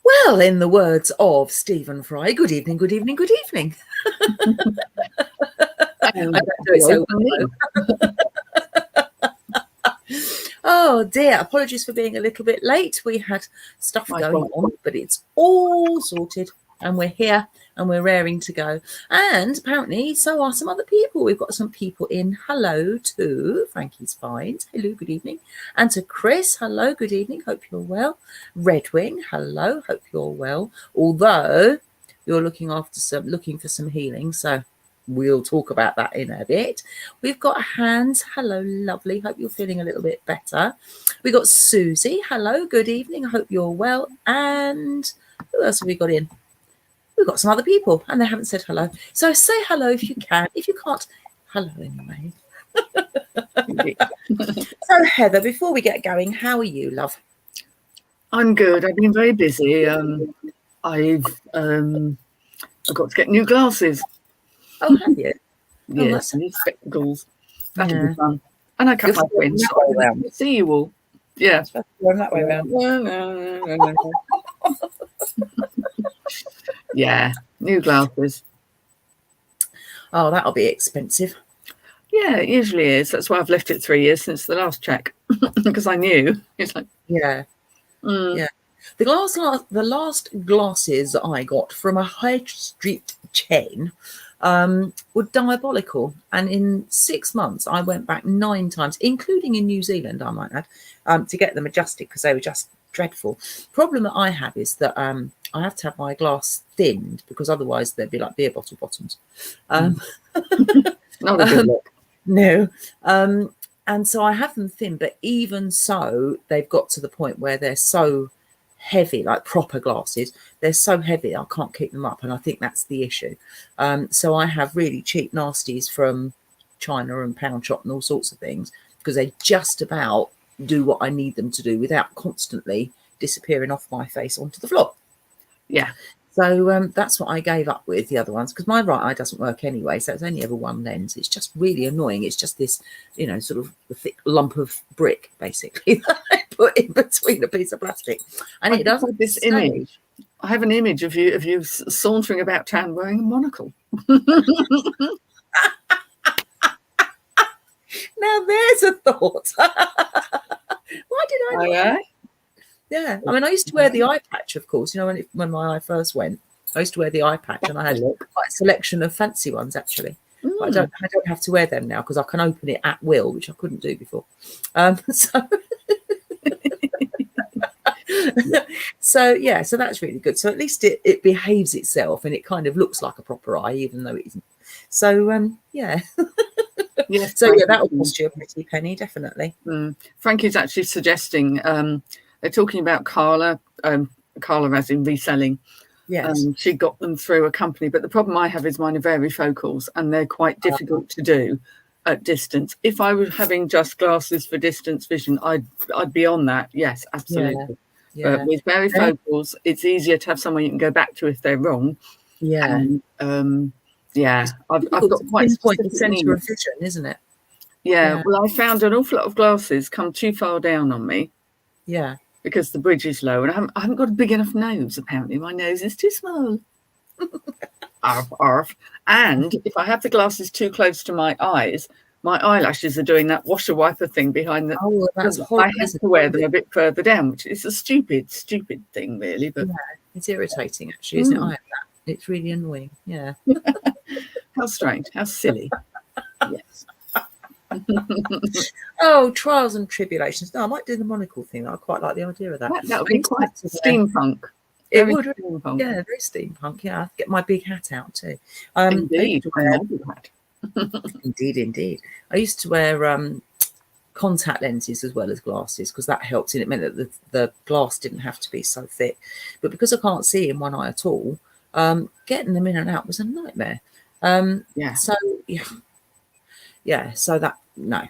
Well, in the words of Stephen Fry, good evening, good evening, good evening. I don't do it so well. Oh dear, apologies for being a little bit late. We had stuff going on, but it's all sorted and we're here and we're raring to go. And apparently so are some other people. We've got some people in. Hello to Frankie's Finds. Hello, good evening. And to Chris, hello, good evening. Hope you're well. Redwing, hello, hope you're well. Although you're looking for some healing, so we'll talk about that in a bit. We've got Hans. Hello, lovely. Hope you're feeling a little bit better. We've got Susie. Hello, good evening. I hope you're well. And who else have we got in? We've got some other people and they haven't said hello. So say hello if you can. If you can't, hello anyway. So Heather, before we get going, how are you, love? I'm good. I've been very busy. I've got to get new glasses. Oh, have you? Yes, new spectacles. That'll be fun. And I cut my friends. See you all. Yeah. Going that way around. Yeah, new glasses. Oh, that'll be expensive. Yeah, it usually is. That's why I've left it 3 years since the last check, because I knew. It's like, yeah. The last glasses I got from a high street chain were diabolical, and in 6 months I went back 9 times, including in New Zealand, I might add, to get them adjusted because they were just dreadful. Problem that I have is that I have to have my glass thinned because otherwise they'd be like beer bottle bottoms. Not a good look. No. And so I have them thin, but even so, they've got to the point where they're so heavy, like proper glasses. They're so heavy, I can't keep them up. And I think that's the issue. So I have really cheap nasties from China and Pound Shop and all sorts of things because they just about do what I need them to do without constantly disappearing off my face onto the floor. Yeah. So that's what I gave up with the other ones because my right eye doesn't work anyway. So it's only ever one lens. It's just really annoying. It's just this, sort of a thick lump of brick, basically, that I put in between a piece of plastic. And it doesn't. This image. I have an image of you sauntering about town wearing a monocle. Now there's a thought. Why did I? Yeah, I mean, I used to wear the eye patch, of course. When my eye first went, I used to wear the eye patch, and I had quite a selection of fancy ones actually. But I don't have to wear them now because I can open it at will, which I couldn't do before. So that's really good. So at least it behaves itself and it kind of looks like a proper eye, even though it isn't. So yeah. Yes, so yeah, that will cost you a pretty penny, definitely. Frankie's actually suggesting they're talking about Carla as in reselling. Yes. She got them through a company, but the problem I have is mine are varifocals and they're quite difficult to do at distance. If I was having just glasses for distance vision, I'd be on that. Yes, absolutely. Yeah. But with varifocals, it's easier to have someone you can go back to if they're wrong. Yeah. And, I've got quite the centre of vision, isn't it? Yeah. Well, I found an awful lot of glasses come too far down on me. Yeah. Because the bridge is low, and I haven't got a big enough nose. Apparently, my nose is too small. Arf, arf. And if I have the glasses too close to my eyes, my eyelashes are doing that washer wiper thing behind the. Oh, that's horrible. I have to wear them a bit further down, which is a stupid thing, really. But it's irritating, actually, isn't it? I have that. It's really annoying. Yeah. How strange. How silly. Yes. Oh, trials and tribulations. No, I might do the monocle thing. I quite like the idea of that. That would be quite steampunk. It would. Steampunk. Yeah, very steampunk. Yeah, I'd get my big hat out too. Indeed. Indeed. I used to wear contact lenses as well as glasses because that helped, and it meant that the glass didn't have to be so thick. But because I can't see in one eye at all, getting them in and out was a nightmare. So so that no.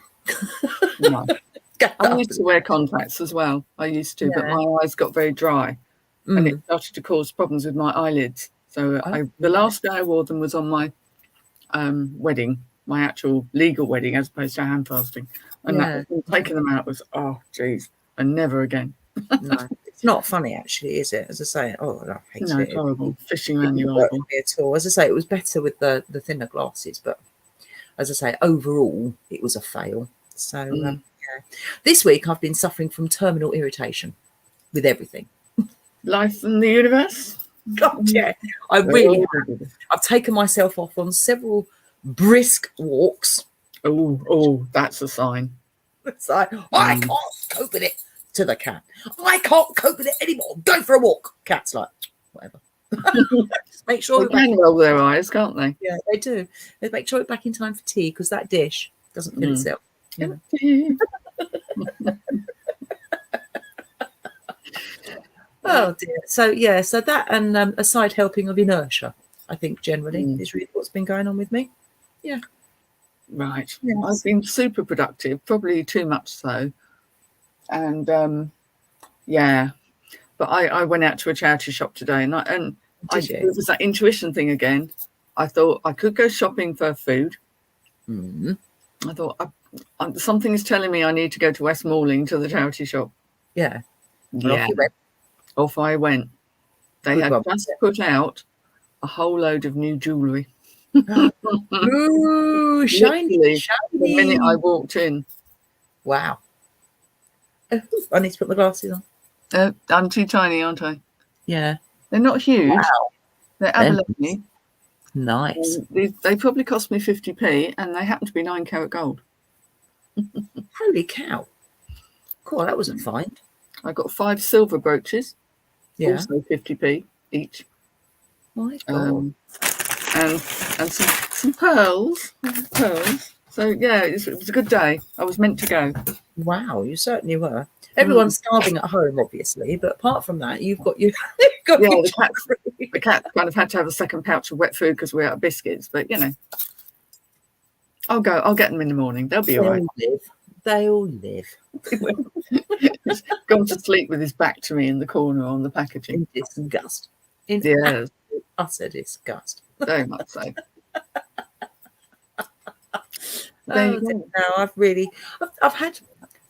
I used to wear contacts as well. I used to, but my eyes got very dry, and it started to cause problems with my eyelids. So the last day I wore them was on my wedding, my actual legal wedding, as opposed to hand fasting. And taking them out was and never again. No, It's not funny, actually, is it? As I say, I hate No, it. it's horrible. Fishing It around didn't your work eyeball. for me at all. As I say, it was better with the thinner glasses, but as I say, overall, it was a fail. So, yeah. This week, I've been suffering from terminal irritation with everything. Life in the universe? God, yeah. I really have. I've taken myself off on several brisk walks. Oh, that's a sign. It's like, I can't cope with it, to the cat. I can't cope with it anymore. Go for a walk. Cat's like, whatever. Just make sure they can roll their eyes, can't they? Yeah, they do. They make sure it's back in time for tea, because that dish doesn't fill itself. You know? Oh dear. So yeah, so that and a side helping of inertia, I think generally is really what's been going on with me. Yeah. Right. Yes. I've been super productive, probably too much so. And yeah, but I went out to a charity shop today, and it was that intuition thing again. I thought I could go shopping for food. I thought something is telling me I need to go to West Malling to the charity shop. Yeah. Yeah. Off I went. They had just put out a whole load of new jewellery. Ooh, shiny, shiny. The minute I walked in. Wow. I need to put my glasses on. I'm too tiny, aren't I? Yeah. They're not huge. Wow. They're abalone. Nice. They probably cost me 50p, and they happen to be 9 carat gold. Holy cow. Cool, that wasn't fine. I got 5 silver brooches. Yeah. Also 50p each. My God. And some pearls. So yeah, it was a good day. I was meant to go. Wow, you certainly were. Everyone's starving at home, obviously, but apart from that, you've got your the cat kind of had to have a second pouch of wet food because we're out of biscuits. But I'll go. I'll get them in the morning. They'll be all right. They'll live. He's gone to sleep with his back to me in the corner on the packaging. In disgust. Yes. Utter disgust. Very much so. Now I've had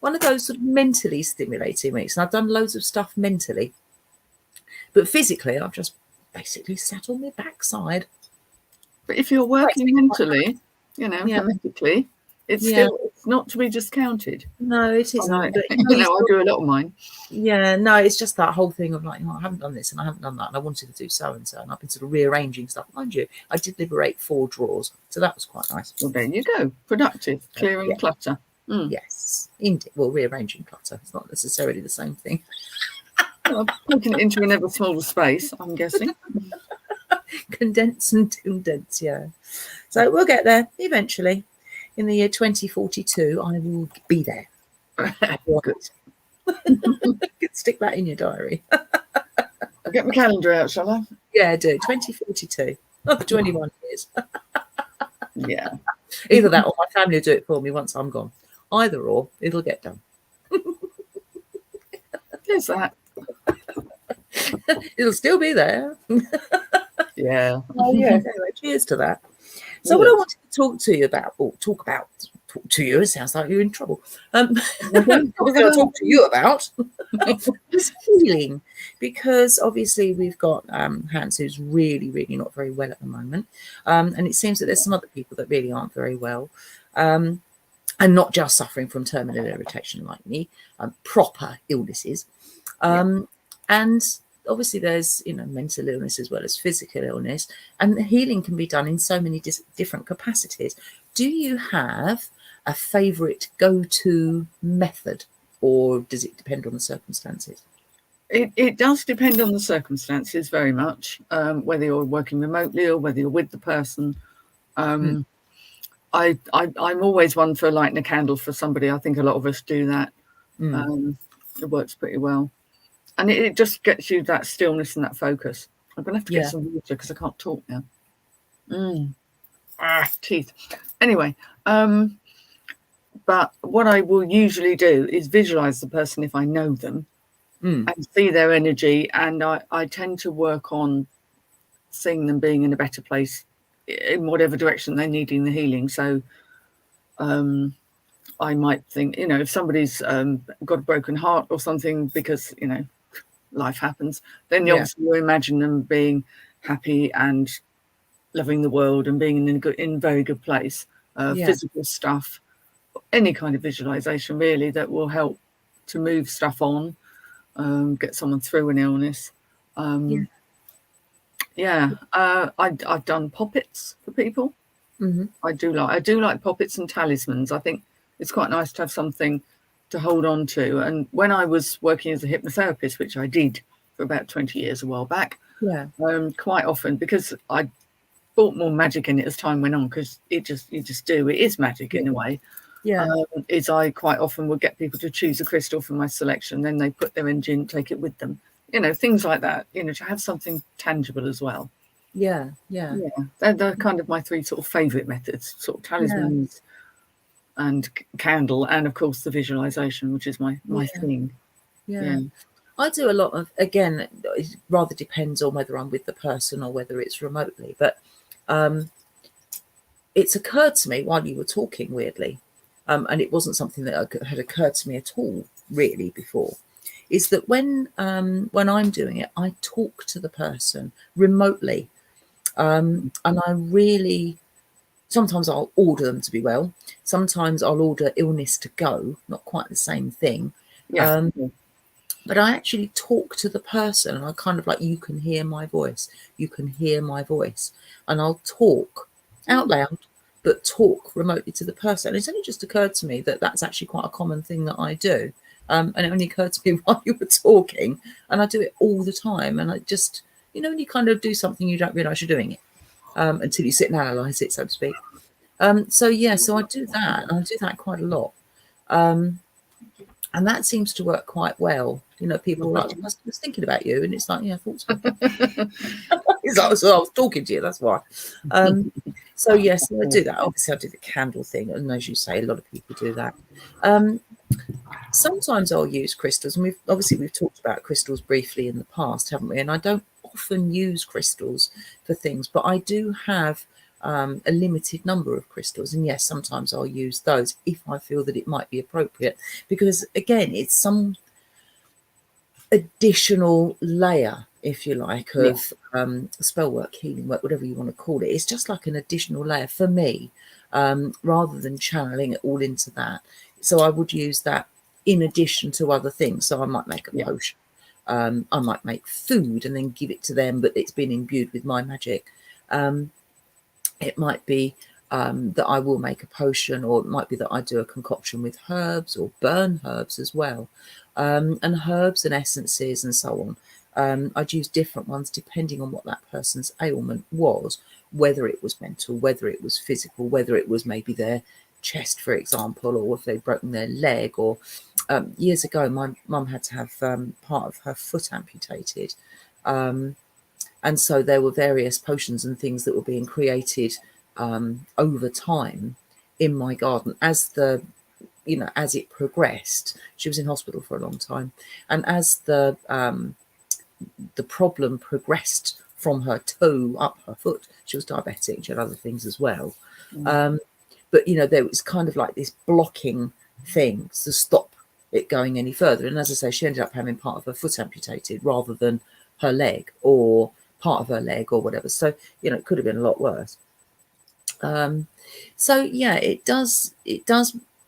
one of those sort of mentally stimulating weeks, and I've done loads of stuff mentally, but physically I've just basically sat on my backside. But if you're working mentally, physically, it's still not to be discounted. No, it isn't. I do a lot of mine. Yeah, no, it's just that whole thing of like, I haven't done this and I haven't done that, and I wanted to do so and so, and I've been sort of rearranging stuff. Mind you, I did liberate 4 drawers, so that was quite nice. Well, there you go. Productive, clearing clutter. Yes, indeed. Well, rearranging clutter. It's not necessarily the same thing. Well, putting it into an ever smaller space, I'm guessing. Condense and condense, yeah. So we'll get there eventually. In the year 2042, I will be there. Good. Stick that in your diary. I'll get my calendar out, shall I? Yeah, do. 2042. Not 21 years. Yeah. Either that or my family will do it for me once I'm gone. Either or, it'll get done. There's that. It'll still be there. Yeah. Oh, yeah. Anyway, cheers to that. So what I wanted to talk to you about, it sounds like you're in trouble. What I'm going to talk to you about is healing, because obviously we've got Hans, who's really, really not very well at the moment, and it seems that there's some other people that really aren't very well, and not just suffering from terminal irritation like me, proper illnesses, and obviously there's mental illness as well as physical illness, and the healing can be done in so many different capacities. Do you have a favorite go-to method, or does it depend on the circumstances? It does depend on the circumstances very much, whether you're working remotely or whether you're with the person. I'm always one for lighting a candle for somebody. I think a lot of us do that. It works pretty well. And it just gets you that stillness and that focus. I'm going to have to get some water because I can't talk now. Teeth. Anyway, but what I will usually do is visualize the person if I know them and see their energy. And I tend to work on seeing them being in a better place in whatever direction they're needing the healing. So I might think, if somebody's got a broken heart or something because, life happens, then Yeah. obviously you imagine them being happy and loving the world and being in a very good place. Yeah. Physical stuff, any kind of visualization really that will help to move stuff on, get someone through an illness. I've done poppets for people. Mm-hmm. I do like poppets and talismans. I think it's quite nice to have something to hold on to. And when I was working as a hypnotherapist, which I did for about 20 years a while back, Yeah. quite often, because I brought more magic in it as time went on, because you just do. It is magic in a way. Yeah. Is I quite often would get people to choose a crystal from my selection, then they put their engine, take it with them. Things like that, to have something tangible as well. Yeah. They're kind of my three sort of favourite methods, sort of talismans and candle, and of course the visualization, which is my thing. Yeah. I do a lot of, again, it rather depends on whether I'm with the person or whether it's remotely, but it's occurred to me while you were talking, weirdly, and it wasn't something that had occurred to me at all really before, is that when I'm doing it, I talk to the person remotely, and I really, sometimes I'll order them to be well, sometimes I'll order illness to go, not quite the same thing. But I actually talk to the person, and I kind of like, you can hear my voice, and I'll talk out loud, but talk remotely to the person. And it's only just occurred to me that that's actually quite a common thing that I do. And it only occurred to me while you were talking, and I do it all the time. And I just, when you kind of do something, you don't realise you're doing it until you sit and analyse it, so to speak. So I do that, and I do that quite a lot. And that seems to work quite well. People are like, I was thinking about you. And it's like, yeah, I thought so. It's like, so I was talking to you, that's why. So yes, I do that. Obviously, I do the candle thing. And as you say, a lot of people do that. Sometimes I'll use crystals. And we've talked about crystals briefly in the past, haven't we? And I don't often use crystals for things, but I do have a limited number of crystals, and yes, sometimes I'll use those if I feel that it might be appropriate, because again, it's some additional layer, if you like, of spell work, healing work, whatever you want to call it. It's just like an additional layer for me, rather than channeling it all into that. So I would use that in addition to other things. So I might make a potion, I might make food and then give it to them, but it's been imbued with my magic. It might be that I will make a potion, or it might be that I do a concoction with herbs or burn herbs as well, and herbs and essences and so on. I'd use different ones depending on what that person's ailment was, whether it was mental, whether it was physical, whether it was maybe their chest, for example, or if they'd broken their leg. Or years ago, my mum had to have part of her foot amputated. And so there were various potions and things that were being created over time in my garden as it progressed. She was in hospital for a long time, and as the problem progressed from her toe up her foot, she was diabetic. She had other things as well, but there was kind of like this blocking thing to stop it going any further. And as I say, she ended up having part of her foot amputated rather than her leg, or part of her leg, or whatever. So it could have been a lot worse. So yeah, it does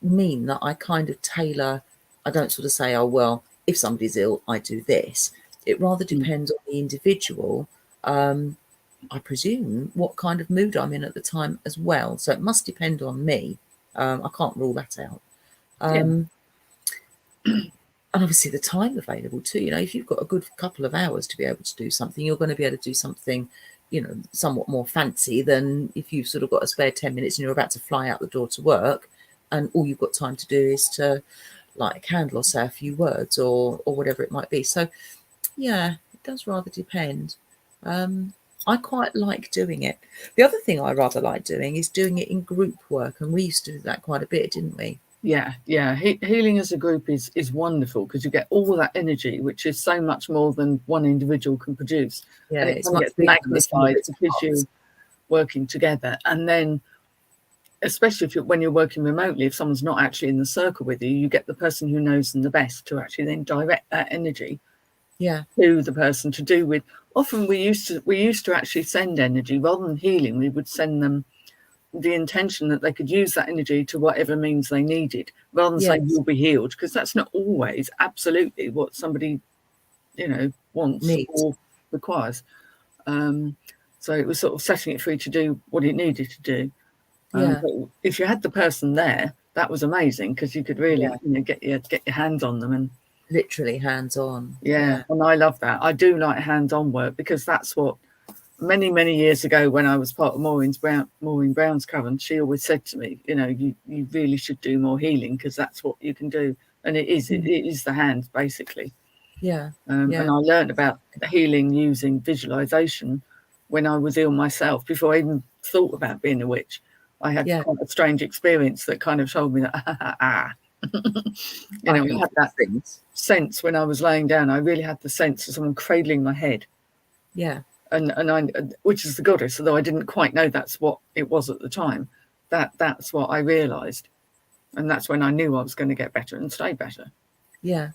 mean that I kind of tailor. I don't sort of say, oh well, if somebody's ill, I do this. It rather depends on the individual. I presume what kind of mood I'm in at the time as well. So it must depend on me. I can't rule that out. And obviously the time available too. If you've got a good couple of hours to be able to do something, you're going to be able to do something, somewhat more fancy than if you've sort of got a spare 10 minutes and you're about to fly out the door to work, and all you've got time to do is to light a candle or say a few words or whatever it might be. So yeah, it does rather depend. I quite like doing it. The other thing I rather like doing is doing it in group work, and we used to do that quite a bit, didn't we? Yeah. Healing as a group is wonderful, because you get all that energy, which is so much more than one individual can produce. Yeah, and it it's kind of gets magnified because you're working together. And then, especially when you're working remotely, if someone's not actually in the circle with you, you get the person who knows them the best to actually then direct that energy Yeah. to the person to do with. Often we used to actually send energy rather than healing. We would send them the intention that they could use that energy to whatever means they needed, rather than saying Yes. you'll be healed, because that's not always absolutely what somebody, wants Neat. or requires. So it was sort of setting it free to do what it needed to do. Yeah. But if you had the person there, that was amazing, because you could really, get your hands on them. And Literally hands on. and I love that. I do like hands-on work, because that's what many years ago, when I was part of Maureen Brown's coven, she always said to me, you really should do more healing, because that's what you can do. And it is the hands, basically. And I learned about healing using visualization when I was ill myself, before I even thought about being a witch. I had quite a strange experience that kind of told me that I had that sense when I was laying down. I really had the sense of someone cradling my head. And I, which is the goddess, although I didn't quite know that's what it was at the time. That's what I realised, and that's when I knew I was going to get better and stay better. So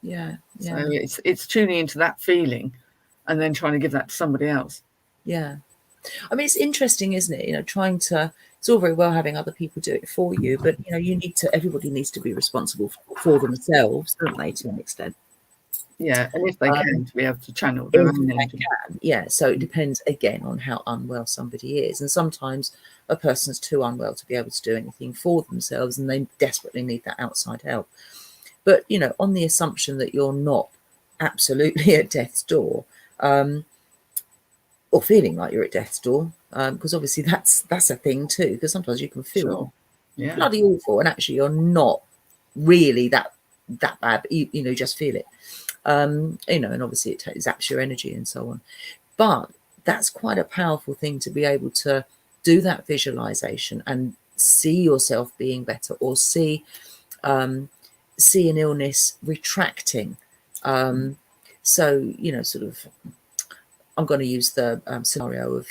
it's tuning into that feeling, and then trying to give that to somebody else. I mean, it's interesting, isn't it? Trying to. It's all very well having other people do it for you, but everybody needs to be responsible for themselves, don't they, to an extent? And if they can, to be able to channel their own energy. So it depends again on how unwell somebody is, and sometimes a person's too unwell to be able to do anything for themselves, and they desperately need that outside help. But on the assumption that you're not absolutely at death's door, or feeling like you're at death's door, because obviously that's a thing too, because sometimes you can feel bloody awful, and actually you're not really that bad, but you just feel it. And obviously it zaps your energy and so on. But that's quite a powerful thing, to be able to do that visualization and see yourself being better, or see an illness retracting. So sort of, I'm going to use the scenario of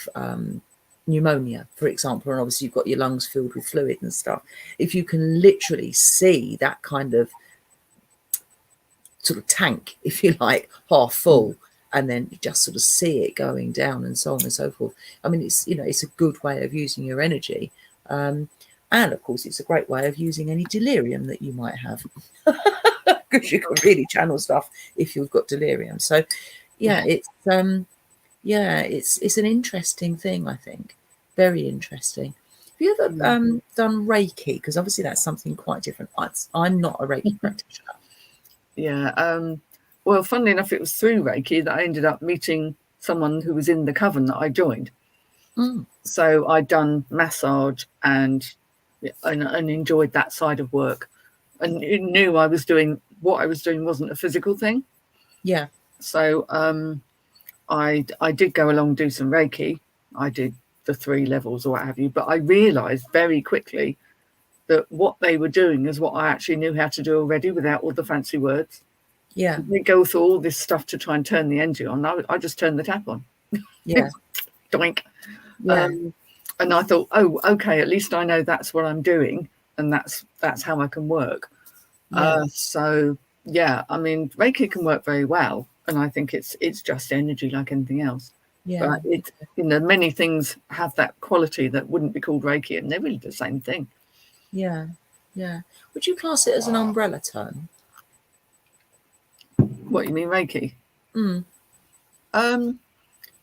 pneumonia, for example, and obviously you've got your lungs filled with fluid and stuff. If you can literally see that kind of sort of tank, if you like, half full, and then you just sort of see it going down, and so on and so forth. I mean, it's it's a good way of using your energy, and of course it's a great way of using any delirium that you might have, because you can really channel stuff if you've got delirium. So it's an interesting thing, I think, very interesting. Have you ever done Reiki? Because obviously that's something quite different. I'm not a Reiki practitioner. Well, funnily enough, it was through Reiki that I ended up meeting someone who was in the coven that I joined. So I'd done massage and enjoyed that side of work, and knew what I was doing wasn't a physical thing. So I did go along and do some Reiki. I did the 3 levels or what have you, but I realised very quickly that what they were doing is what I actually knew how to do already, without all the fancy words. They go through all this stuff to try and turn the engine on. I just turned the tap on. Doink. And I thought, oh, okay, at least I know that's what I'm doing, and that's how I can work. So I mean, Reiki can work very well, and I think it's just energy like anything else. But it, many things have that quality that wouldn't be called Reiki, and they're really the same thing. Would you class it as an umbrella term? What, you mean Reiki?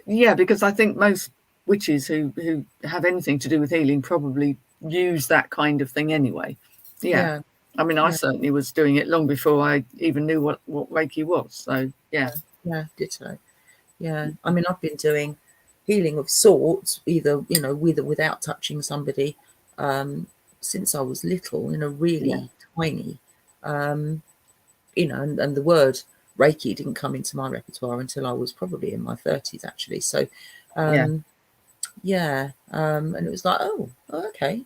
Because I think most witches who have anything to do with healing probably use that kind of thing anyway. I mean, I certainly was doing it long before I even knew what Reiki was. So ditto. I mean, I've been doing healing of sorts, either with or without touching somebody, since I was little, really tiny, and the word Reiki didn't come into my repertoire until I was probably in my 30s, actually. So and it was like, oh, okay,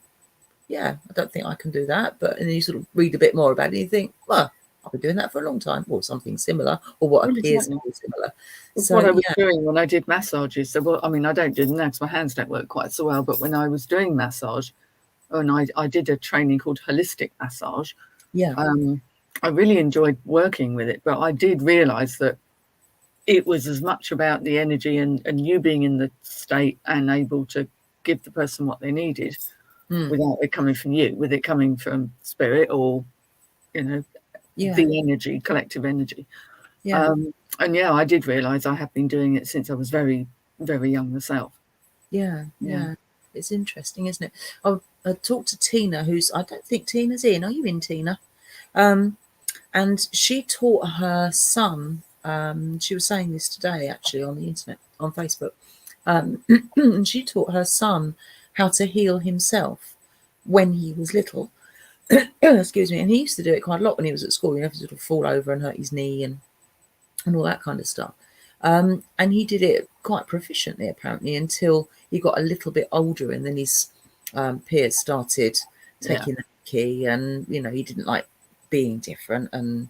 I don't think I can do that. But and then you sort of read a bit more about it, and you think, well, I've been doing that for a long time, or something similar, or what appears to be similar. So what I was doing when I did massages. So, I mean, I don't do them now because my hands don't work quite so well. But when I was doing massage, and I did a training called holistic massage. I really enjoyed working with it, but I did realise that it was as much about the energy and you being in the state and able to give the person what they needed without it coming from you, with it coming from spirit or, the energy, collective energy. And I did realise I have been doing it since I was very, very young myself. Yeah. It's interesting, isn't it? I talked to Tina, I don't think Tina's in. Are you in, Tina? And she taught her son, she was saying this today actually on the internet, on Facebook, and she taught her son how to heal himself when he was little. Excuse me. And he used to do it quite a lot when he was at school. He sort of fall over and hurt his knee and all that kind of stuff. And he did it quite proficiently, apparently, until he got a little bit older, and then his peers started taking the key, and he didn't like being different, and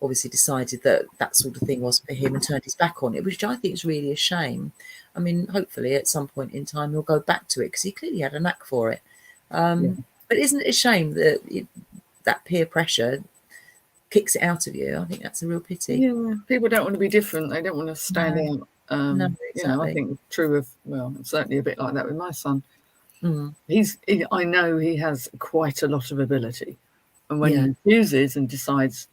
obviously decided that sort of thing wasn't for him and turned his back on it, which I think is really a shame. I mean, hopefully at some point in time he'll go back to it, because he clearly had a knack for it. But isn't it a shame that that peer pressure kicks it out of you? I think that's a real pity. Yeah, people don't want to be different. They don't want to stand out. No, exactly. I think true of, certainly a bit like that with my son. Mm. I know he has quite a lot of ability, and when he chooses and decides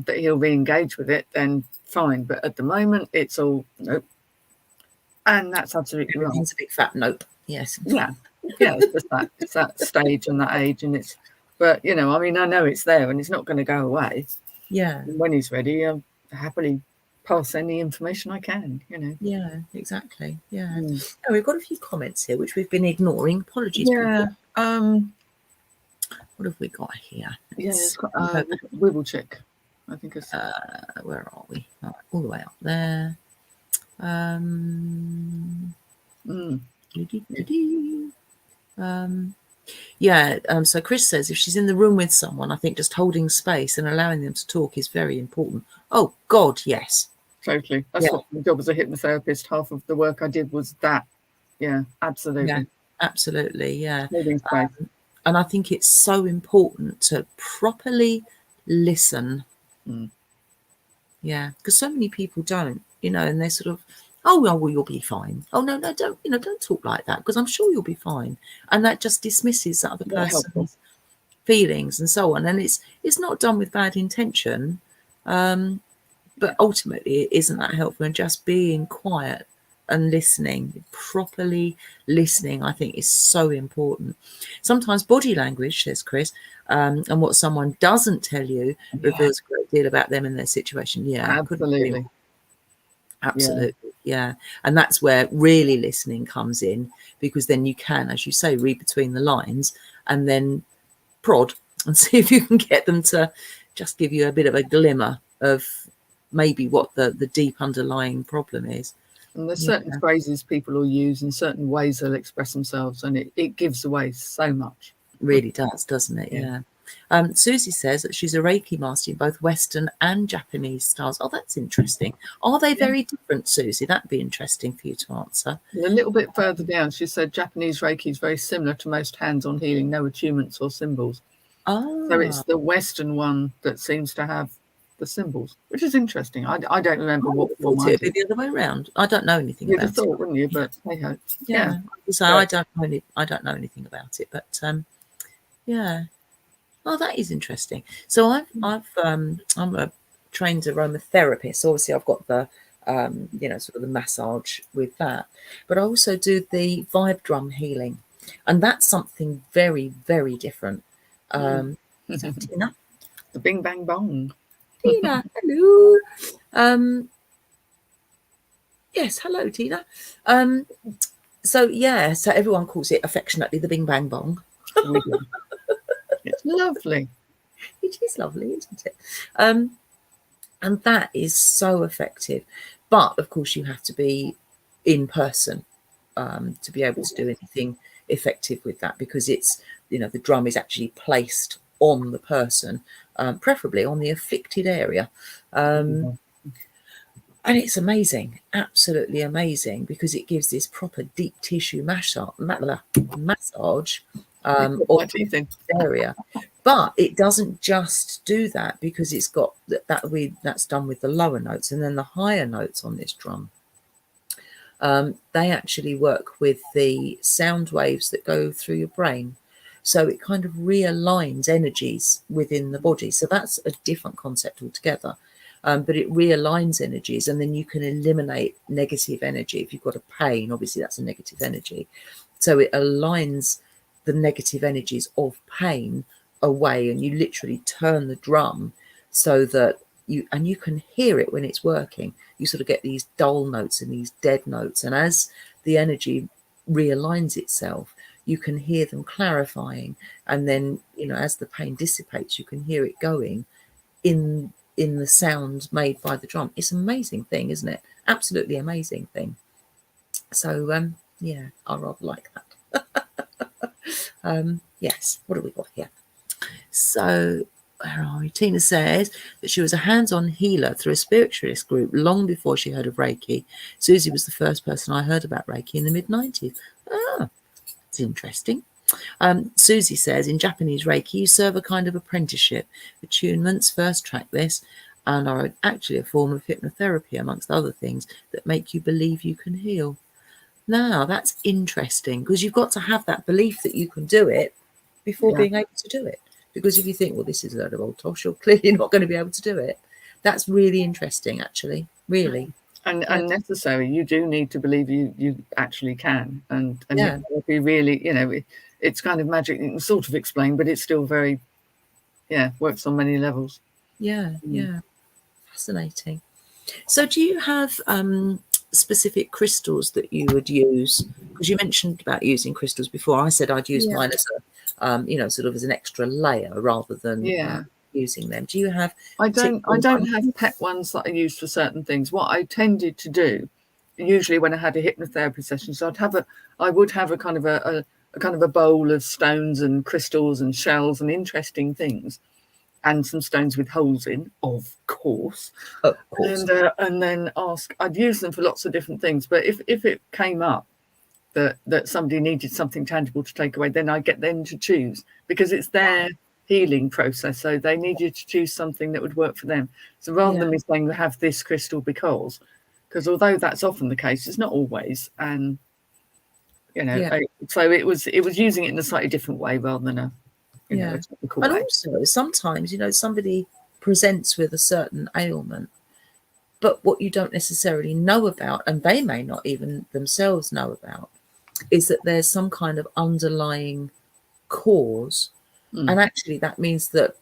that he'll re-engage with it, then fine. But at the moment, it's all nope, and that's absolutely right. Everything's a big fat nope. Yes. Yeah. It's that stage and that age, and it's. But I know it's there, and it's not going to go away. Yeah. And when he's ready, I'll happily pass any information I can. Yeah, exactly. Yeah. Oh, we've got a few comments here which we've been ignoring. Apologies. Yeah. What have we got here? It's got Wibble Chick. I think it's. Where are we? All the way up there. So Chris says if she's in the room with someone, I think just holding space and allowing them to talk is very important. Oh God, yes. Totally. That's what my job as a hypnotherapist. Half of the work I did was that. Yeah, absolutely. Yeah, absolutely. Yeah. Holding space. And I think it's so important to properly listen. Yeah, because so many people don't, and they're sort of, oh well, you'll be fine. Oh no, don't talk like that, because I'm sure you'll be fine. And that just dismisses that other person's feelings and so on. And it's not done with bad intention, but ultimately it isn't that helpful. And just being quiet and listening, properly listening, I think is so important. Sometimes body language, says Chris, and what someone doesn't tell you reveals a great deal about them and their situation. Yeah, absolutely. Yeah. And that's where really listening comes in, because then you can, as you say, read between the lines and then prod and see if you can get them to just give you a bit of a glimmer of maybe what the deep underlying problem is. And there's certain phrases people will use and certain ways they'll express themselves, and it gives away so much. It really does, doesn't it? Yeah. Susie says that she's a Reiki master in both Western and Japanese styles. Oh, that's interesting. Are they very different, Susie? That'd be interesting for you to answer. And a little bit further down, she said Japanese Reiki is very similar to most hands-on healing, no attunements or symbols. So it's the Western one that seems to have the symbols, which is interesting. I don't remember what form I did. It'd be the other way around. I don't know anything about it. You'd have thought, wouldn't you? But hey ho. Yeah. So I don't know anything about it, but yeah. Oh, that is interesting. So I'm a trained aromatherapist. Obviously, I've got the sort of the massage with that, but I also do the vibe drum healing, and that's something very, very different. So Tina, the bing bang bong. Tina, hello. Yes, hello, Tina. So everyone calls it affectionately the bing bang bong. It's lovely. It is lovely, isn't it? And that is so effective. But of course, you have to be in person to be able to do anything effective with that, because it's, the drum is actually placed on the person, preferably on the afflicted area. And it's amazing, absolutely amazing, because it gives this proper deep tissue massage of the area. But it doesn't just do that, because it's got that's done with the lower notes, and then the higher notes on this drum. They actually work with the sound waves that go through your brain. So it kind of realigns energies within the body. So that's a different concept altogether. But it realigns energies, and then you can eliminate negative energy. If you've got a pain, obviously that's a negative energy. So it aligns the negative energies of pain away, and you literally turn the drum so that you can hear it when it's working. You sort of get these dull notes and these dead notes, and as the energy realigns itself, you can hear them clarifying, and then, you know, as the pain dissipates, you can hear it going in the sound made by the drum. It's an amazing thing, isn't it? Absolutely amazing thing. So yeah, I rather like that. Yes, what have we got here? So where are we? Tina says that she was a hands-on healer through a spiritualist group long before she heard of Reiki. Susie was the first person I heard about Reiki in the mid-90s. Ah, it's interesting. Susie says, in Japanese Reiki, you serve a kind of apprenticeship. Attunements first track this and are actually a form of hypnotherapy, amongst other things, that make you believe you can heal. Now, that's interesting, because you've got to have that belief that you can do it before being able to do it. Because if you think, well, this is a load of old tosh, you're clearly not going to be able to do it. That's really interesting, actually, really. And necessary. You do need to believe you actually can. And Yeah. be really, you know, it's kind of magic. You can sort of explain, but it's still very, works on many levels. Yeah, yeah. Fascinating. So do you have specific crystals that you would use? Because you mentioned about using crystals before. I said I'd use mine as a, you know, sort of as an extra layer rather than using them. Do you have? I don't have pet ones that I use for certain things. What I tended to do, usually when I had a hypnotherapy session, so I would have a kind of a bowl of stones and crystals and shells and interesting things, and some stones with holes in, of course. And then I'd use them for lots of different things. But if it came up that somebody needed something tangible to take away, then I get them to choose, because it's their healing process. So they needed to choose something that would work for them. So rather than me saying we have this crystal because although that's often the case, it's not always. And you know, so it was using it in a slightly different way rather than a typical and way. Also sometimes, you know, somebody presents with a certain ailment, but what you don't necessarily know about, and they may not even themselves know about, is that there's some kind of underlying cause. And actually that means that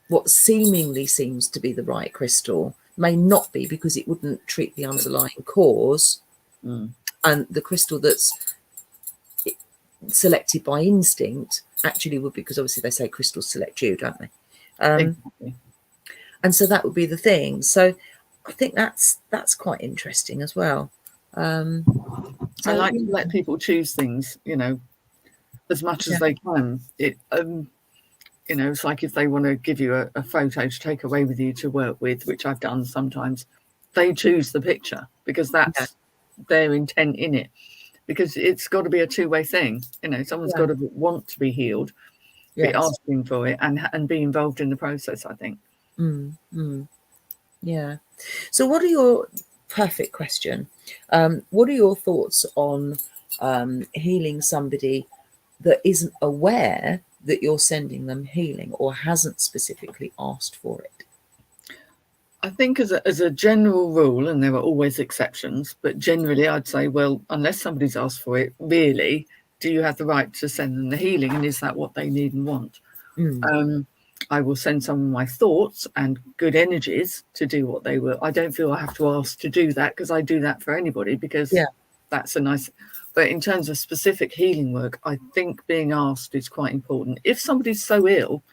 what seemingly seems to be the right crystal may not be, because it wouldn't treat the underlying cause. And the crystal that's selected by instinct actually would be, because obviously they say crystals select you, don't they? Exactly. And so that would be the thing. So I think that's quite interesting as well. I like to let people choose things, you know, as much as they can. It you know, it's like if they want to give you a photo to take away with you to work with, which I've done sometimes, they choose the picture because that's their intent in it. Because it's got to be a two-way thing. You know, someone's got to want to be healed, be asking for it, and be involved in the process, I think. Yeah. So what are your perfect question? What are your thoughts on healing somebody that isn't aware that you're sending them healing or hasn't specifically asked for it? I think as a general rule, and there are always exceptions, but generally I'd say, well, unless somebody's asked for it, really, do you have the right to send them the healing? And is that what they need and want? I will send some of my thoughts and good energies to do what they will. I don't feel I have to ask to do that, because I do that for anybody, because that's a nice... But in terms of specific healing work, I think being asked is quite important. If somebody's so ill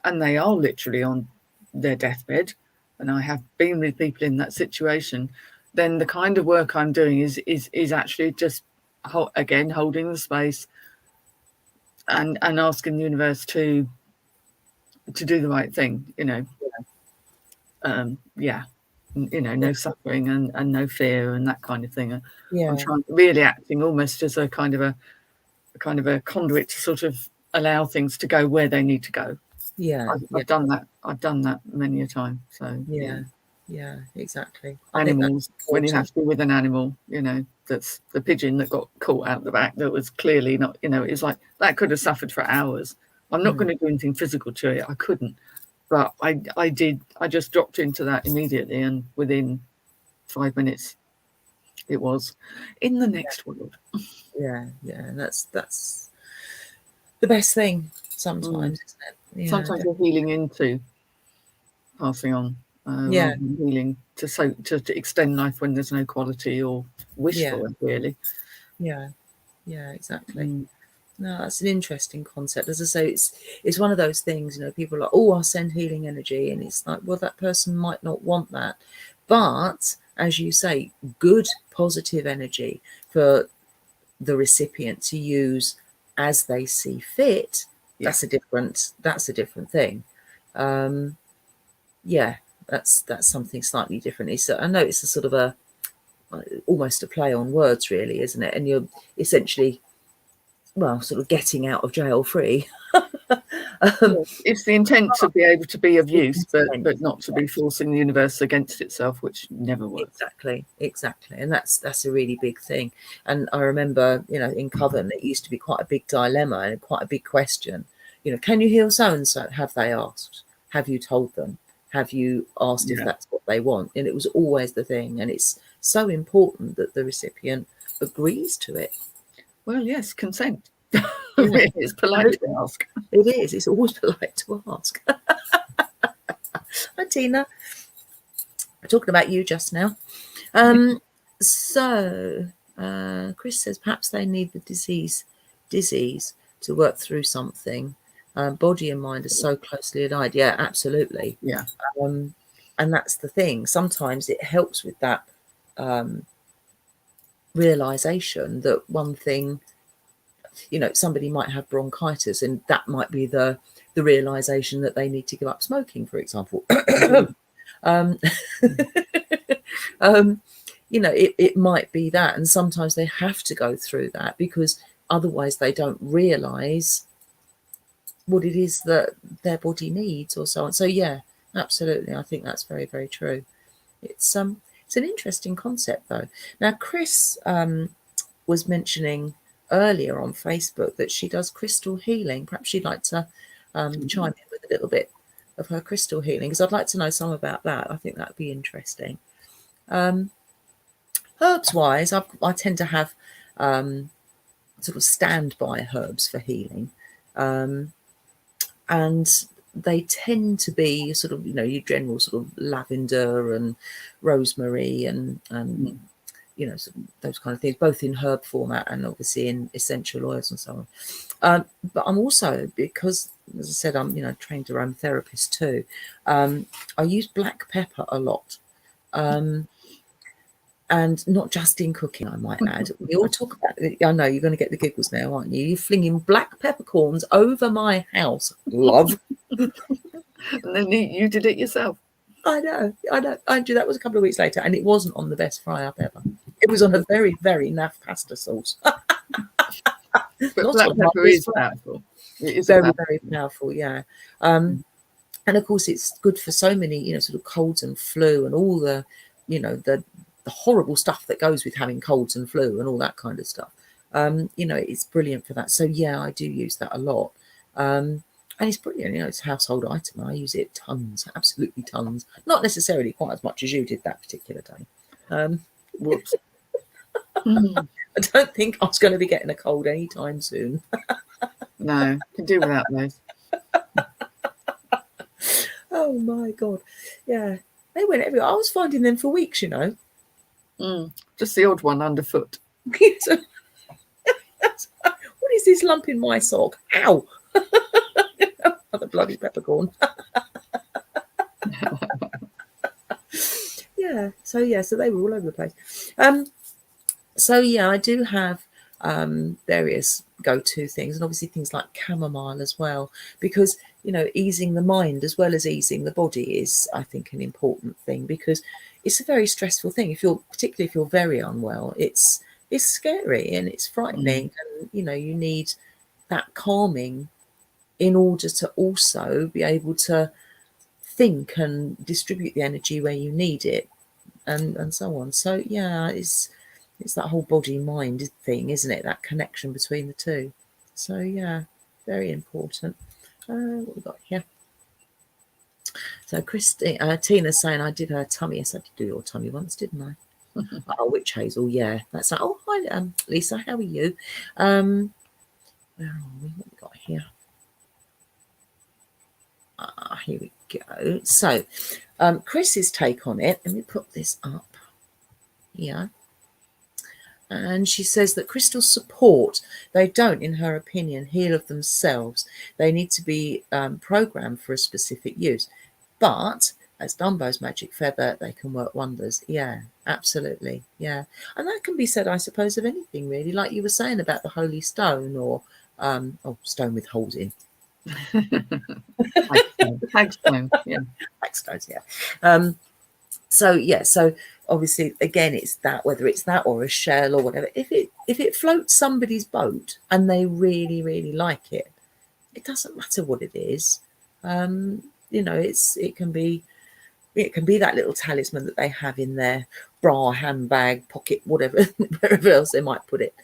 and they are literally on their deathbed, and I have been with people in that situation, then the kind of work I'm doing is actually just, again, holding the space and asking the universe to do the right thing, you know. You know, no suffering and no fear and that kind of thing. I'm trying, really acting almost as a kind of a conduit to sort of allow things to go where they need to go. Yeah, I've done that. I've done that many a time. So yeah, exactly. I think that's animals, when you have important. to be with an animal, that's the pigeon that got caught out the back, that was clearly not, it's like that could have suffered for hours. I'm not going to do anything physical to it. I couldn't, but I did. I just dropped into that immediately, and within 5 minutes, it was in the next world. Yeah, and that's the best thing sometimes, isn't it? Yeah, Sometimes you're healing into passing on, yeah, rather than healing to extend life when there's no quality or wish yeah, for it, really. yeah, yeah, exactly. No, that's an interesting concept. As I say, it's one of those things, people are like, oh, I'll send healing energy. And it's like, well, that person might not want that. But as you say, good positive energy for the recipient to use as they see fit, that's a different thing. Yeah, that's something slightly different. So I know it's a sort of almost a play on words, really, isn't it? And you're essentially, well, sort of getting out of jail free. It's the intent to be able to be of use, but Intent, not to be forcing the universe against itself, which never works. exactly, and that's a really big thing. And I remember, in Coven, it used to be quite a big dilemma and quite a big question. Can you heal so and so? Have they asked? Have you told them? Have you asked if that's what they want? And it was always the thing, and it's so important that the recipient agrees to it. Well, yes, consent. Yeah. It's polite to ask. It is. It's always polite to ask. Hi, Tina. We're talking about you just now. So Chris says perhaps they need the disease to work through something. Body and mind are so closely allied. Yeah, absolutely. Yeah. And that's the thing. Sometimes it helps with that realization that one thing, somebody might have bronchitis, and that might be the realization that they need to give up smoking, for example. It might be that, and sometimes they have to go through that because otherwise they don't realize what it is that their body needs, or so on. So yeah, absolutely, I think that's very, very true. It's an interesting concept, though. Now Chris was mentioning earlier on Facebook that she does crystal healing. Perhaps she'd like to chime in with a little bit of her crystal healing, because I'd like to know some about that. I think that'd be interesting. Herbs wise, I tend to have sort of standby herbs for healing, and they tend to be sort of your general sort of lavender and rosemary and sort of those kind of things, both in herb format and obviously in essential oils and so on. But I'm also, because as I said, I'm trained aromatherapist too. I use black pepper a lot. And not just in cooking, I might add. We all talk about it. I know you're going to get the giggles now, aren't you? You're flinging black peppercorns over my house, love. And then you did it yourself. I know. That was a couple of weeks later, and it wasn't on the best fry up ever. It was on a very, very naff pasta sauce. But black pepper is powerful. It is very, very powerful, yeah. And of course, it's good for so many, sort of colds and flu and all the, the horrible stuff that goes with having colds and flu and all that kind of stuff. It's brilliant for that. So yeah, I do use that a lot. And it's brilliant. It's a household item. I use it tons, absolutely tons. Not necessarily quite as much as you did that particular day. Whoops. I don't think I was going to be getting a cold anytime soon. No, can do without those. Oh my God. Yeah. They went everywhere. I was finding them for weeks, Just the odd one underfoot. What is this lump in my sock? Ow! Another bloody peppercorn. Yeah. So they were all over the place. So yeah, I do have various go-to things, and obviously things like chamomile as well, because easing the mind as well as easing the body is, I think, an important thing, because it's a very stressful thing. Particularly if you're very unwell, it's scary and it's frightening, and you need that calming in order to also be able to think and distribute the energy where you need it, and so on. So yeah, it's that whole body mind thing, isn't it? That connection between the two. So yeah, very important. What we got here? So Tina's saying I did her tummy. Yes, I did do your tummy once, didn't I? Oh, witch hazel, yeah. That's like, oh hi, Lisa, how are you? Where are we? What we got here? Here we go. So, Chris's take on it. Let me put this up. Yeah. And she says that crystals support. They don't, in her opinion, heal of themselves. They need to be programmed for a specific use. But as Dumbo's magic feather, they can work wonders. Yeah, absolutely. Yeah. And that can be said, I suppose, of anything really, like you were saying about the holy stone, or stone with holes in. Hagstone, yeah. Hagstones, yeah. So obviously again it's that, whether it's that or a shell or whatever, if it floats somebody's boat and they really, really like it, it doesn't matter what it is. It can be that little talisman that they have in their bra, handbag, pocket, whatever, wherever else they might put it.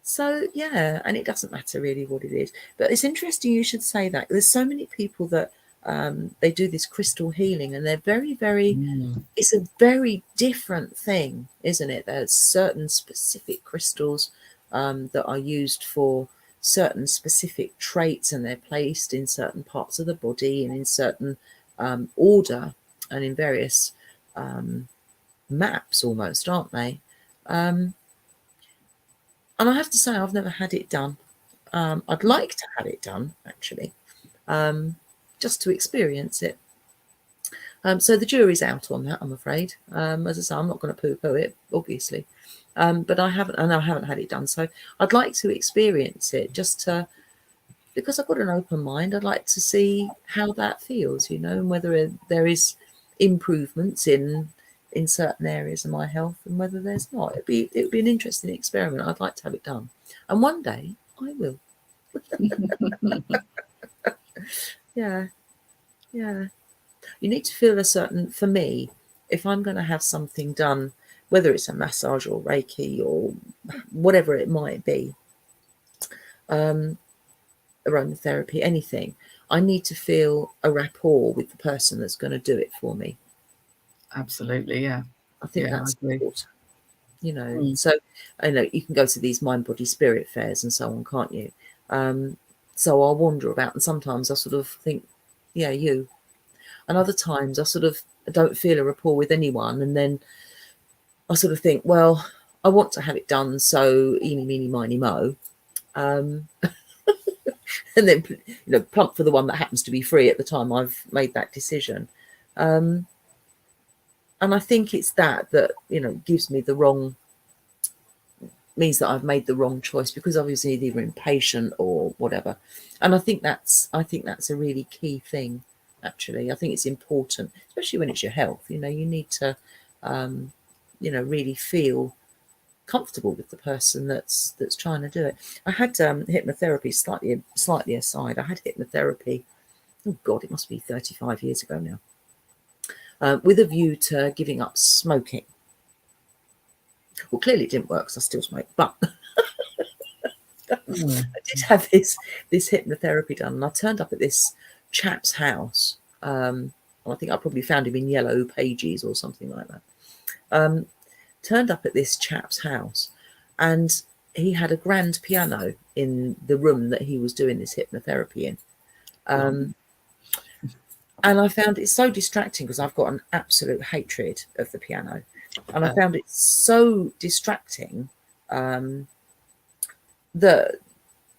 So yeah, and it doesn't matter really what it is. But it's interesting you should say that. There's so many people that they do this crystal healing, and they're very, very, it's a very different thing, isn't it? There's certain specific crystals that are used for certain specific traits, and they're placed in certain parts of the body and in certain order and in various maps almost, aren't they? And I have to say, I've never had it done. I'd like to have it done, actually, just to experience it. So the jury's out on that, I'm afraid. As I say, I'm not going to poo-poo it, obviously. But I haven't had it done. So I'd like to experience it, because I've got an open mind. I'd like to see how that feels, and whether there is improvements in certain areas of my health, and whether there's not. It would be an interesting experiment. I'd like to have it done, and one day I will. Yeah. You need to feel a certain. For me, if I'm going to have something done, whether it's a massage or Reiki or whatever it might be, aromatherapy, anything, I need to feel a rapport with the person that's going to do it for me. Absolutely, yeah. I think that's important. So I know you can go to these mind, body, spirit fairs and so on, can't you? So I'll wander about, and sometimes I sort of think, yeah, you. And other times I sort of don't feel a rapport with anyone, and then I sort of think, well, I want to have it done, so eeny, meeny, miny, mo. And then plump for the one that happens to be free at the time I've made that decision. And I think it's that gives me means that I've made the wrong choice, because obviously either impatient or whatever. And I think that's a really key thing, actually. I think it's important, especially when it's your health. You need to really feel comfortable with the person that's trying to do it. I had hypnotherapy, slightly aside. I had hypnotherapy, oh god, it must be 35 years ago now, with a view to giving up smoking. Well, clearly it didn't work because I still smoke, but I did have this hypnotherapy done, and I turned up at this chap's house. I think I probably found him in Yellow Pages or something like that. Turned up at this chap's house, and he had a grand piano in the room that he was doing this hypnotherapy in. And I found it so distracting, because I've got an absolute hatred of the piano. And I found it so distracting that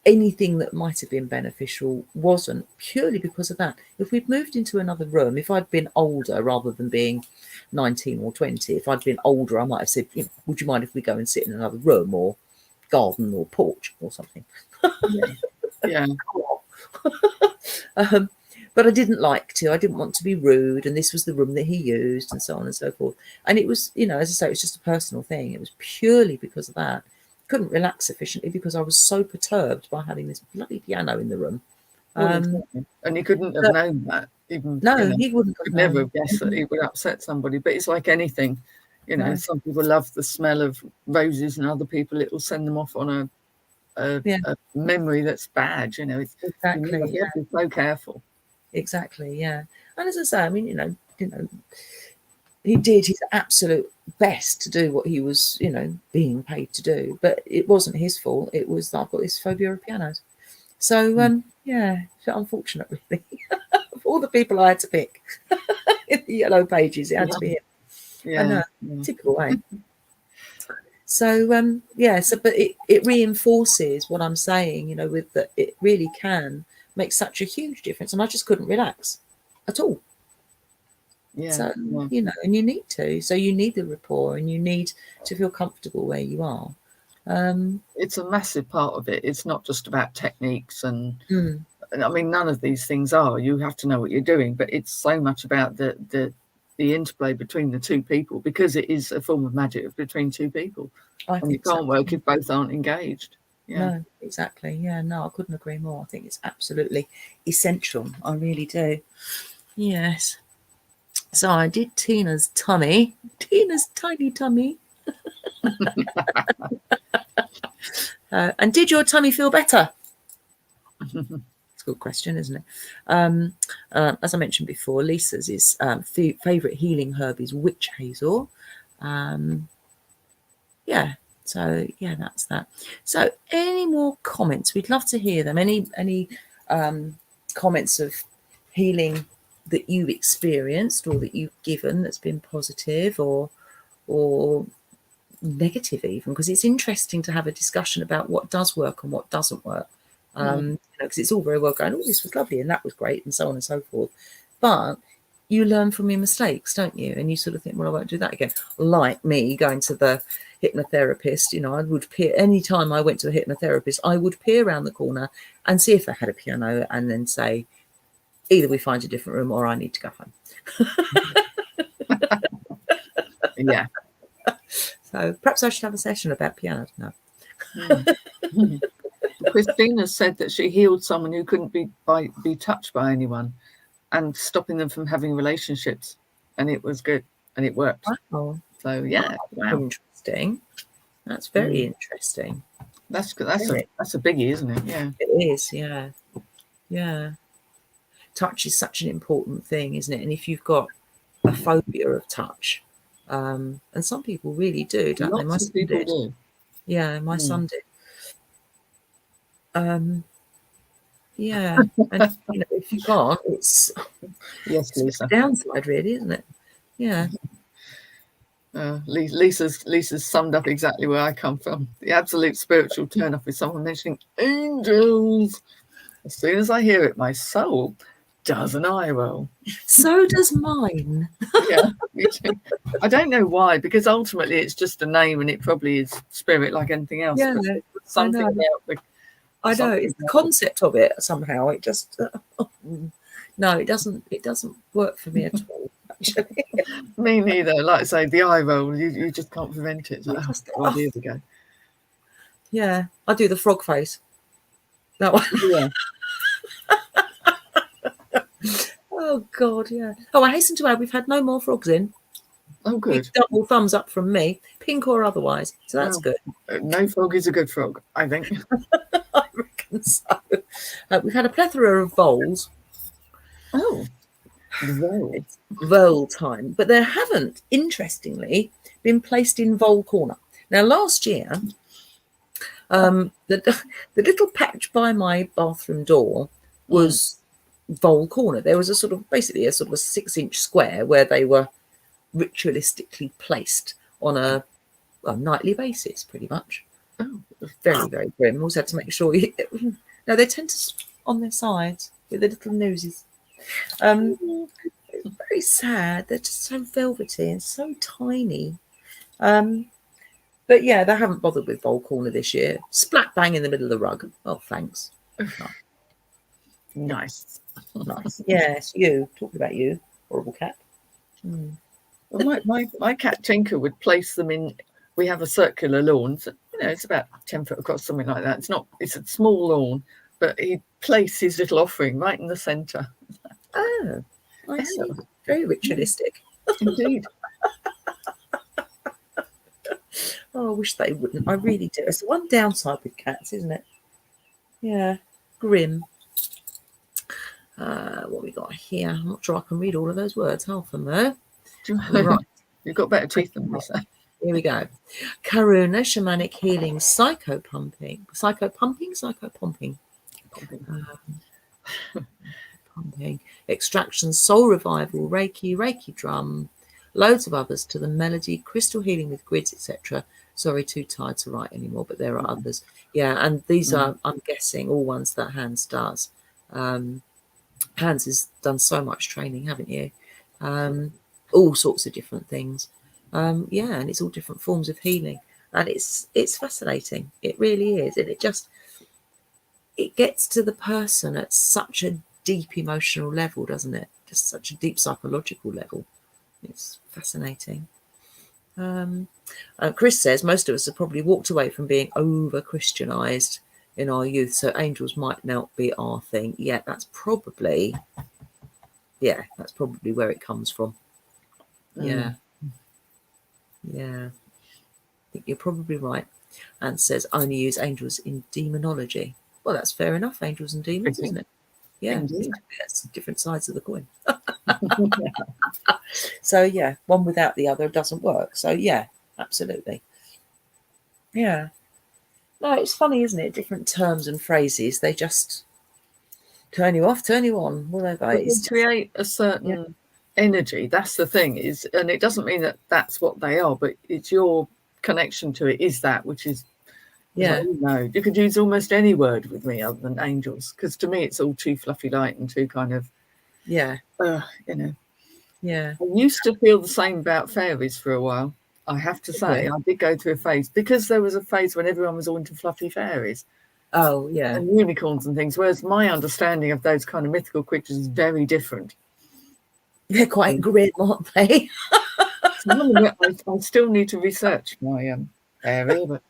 anything that might have been beneficial wasn't, purely because of that. If we'd moved into another room, if I'd been older rather than being 19 or 20, if I'd been older, I might have said, would you mind if we go and sit in another room or garden or porch or something? Yeah. But I didn't like to. I didn't want to be rude, and this was the room that he used, and so on and so forth. And it was, as I say, it was just a personal thing. It was purely because of that. couldn't relax sufficiently because I was so perturbed by having this bloody piano in the room. Well, exactly. And he couldn't have known that. Even no, he wouldn't have could known. never have guessed that he would upset somebody. But it's like anything, some people love the smell of roses, and other people it will send them off on a memory that's bad. Exactly. You have to be so careful. Exactly. Yeah. And as I say, I mean, he did his absolute best to do what he was, being paid to do. But it wasn't his fault. It was that I've got this phobia of pianos. So, it's unfortunate, really. Of all the people I had to pick in the yellow pages, it had to be him. Yeah. I know, typical way. So, but it reinforces what I'm saying, with that it really can make such a huge difference. And I just couldn't relax at all. Yeah. So, and you need to. So you need the rapport and you need to feel comfortable where you are. It's a massive part of it. It's not just about techniques and I mean, none of these things are. You have to know what you're doing, but it's so much about the interplay between the two people, because it is a form of magic between two people. And you can't work if both aren't engaged. Yeah. No, exactly. Yeah, no, I couldn't agree more. I think it's absolutely essential. I really do. Yes. So I did Tina's tummy. Tina's tiny tummy. And did your tummy feel better? It's a good question, isn't it? As I mentioned before, Lisa's favourite healing herb is witch hazel. So that's that. So any more comments? We'd love to hear them. Any comments of healing that you've experienced or that you've given that's been positive or negative, even, because it's interesting to have a discussion about what does work and what doesn't work. Because it's all very well going, oh, this was lovely and that was great and so on and so forth, but you learn from your mistakes, don't you? And you sort of think, well, I won't do that again. Like me going to the hypnotherapist, I would peer any time I went to a hypnotherapist, I would peer around the corner and see if they had a piano and then say, either we find a different room or I need to go home. Yeah. So perhaps I should have a session about piano now. Christina said that she healed someone who couldn't be touched by anyone and stopping them from having relationships, and it was good and it worked. Wow. So yeah, wow. Interesting. That's very interesting. That's a biggie, isn't it? Yeah, it is. Yeah. Touch is such an important thing, isn't it? And if you've got a phobia of touch, and some people really do, don't they? My son did. Yeah, my son did. Yeah, and if you can't, it's a downside, really, isn't it? Yeah. Lisa's summed up exactly where I come from. The absolute spiritual turn off is someone mentioning angels. As soon as I hear it, my soul does an eye roll. So does mine. Yeah, me too. I don't know why, because ultimately it's just a name and it probably is spirit like anything else. Yeah, something about I know it's the concept of it somehow. It just no, it doesn't work for me at all. Actually, me neither. Like I say, the eye roll, you just can't prevent it. Like, here we go. Yeah, I do the frog face. That one. Yeah. Oh God, yeah. Oh, I hasten to add, we've had no more frogs in. Oh, good. Double thumbs up from me, pink or otherwise. So that's good. No frog is a good frog, I think. I reckon so. We've had a plethora of voles. Oh, it's vole time, but there haven't, interestingly, been placed in Vole Corner. Now, last year, the little patch by my bathroom door was Vole Corner. There was basically a 6-inch square where they were ritualistically placed on a nightly basis, pretty much. Oh, very, very grim. Also had to make sure no, they tend to on their sides with their little noses. Very sad. They're just so velvety and so tiny. But yeah, they haven't bothered with Vole Corner this year. Splat bang in the middle of the rug. Oh, thanks. Nice. Yes, you. Talking about you, horrible cat. Well, my cat Tinker would place them in. We have a circular lawn. So it's about 10 foot across, something like that. It's a small lawn, but he placed his little offering right in the centre. Oh, I see. Very ritualistic. Indeed. Oh, I wish they wouldn't. I really do. It's the one downside with cats, isn't it? Yeah, grim. What we got here? I'm not sure I can read all of those words. Half of them, though. Right. You've got better teeth than me. Here we go. Karuna, shamanic healing, psychopumping. Pumping. Extraction, soul revival, Reiki drum, loads of others to the melody, crystal healing with grids, etc. Sorry, too tired to write anymore, but there are others. Yeah, and these are, I'm guessing, all ones that Hans does. Hans has done so much training, haven't you? All sorts of different things. Yeah, and it's all different forms of healing, and it's fascinating. It really is, and it gets to the person at such a deep emotional level, doesn't it? Just such a deep psychological level. It's fascinating. Chris says most of us have probably walked away from being over Christianized in our youth, so angels might not be our thing. Yeah, that's probably where it comes from. Yeah. I think you're probably right. And says only use angels in demonology. Well, that's fair enough. Angels and demons, isn't it? Yeah, exactly. That's different sides of the coin. So yeah, one without the other doesn't work. So yeah, absolutely. Yeah. No, it's funny, isn't it? Different terms and phrases, they just turn you off, turn you on, whatever. It's create a certain energy. That's the thing, and it doesn't mean that that's what they are, but it's your connection to it is that, which is you could use almost any word with me other than angels, because to me it's all too fluffy light and too kind of I used to feel the same about fairies for a while. I have to say, I did go through a phase, because there was a phase when everyone was all into fluffy fairies. Oh yeah, and unicorns and things, whereas my understanding of those kind of mythical creatures is very different. They're quite grim, aren't they? I still need to research my area. But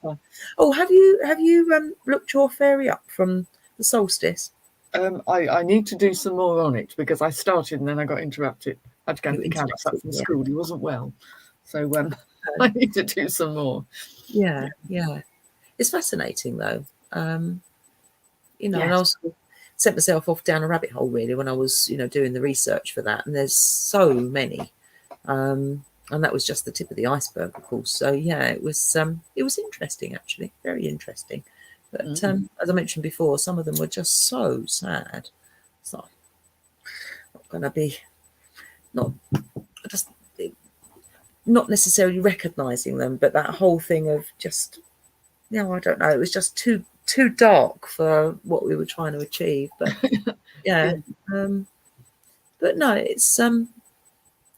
have you looked your fairy up from the solstice? I need to do some more on it, because I started and then I got interrupted. I had to go and pick Alex up from school. He wasn't well, so I need to do some more. Yeah. It's fascinating though. And I also set myself off down a rabbit hole really when I was, doing the research for that. And there's so many, and that was just the tip of the iceberg, of course. So yeah, it was interesting actually, very interesting. But as I mentioned before, some of them were just so sad. So not going to be not necessarily recognizing them, but that whole thing of just, I don't know, it was just too dark for what we were trying to achieve. But but no, it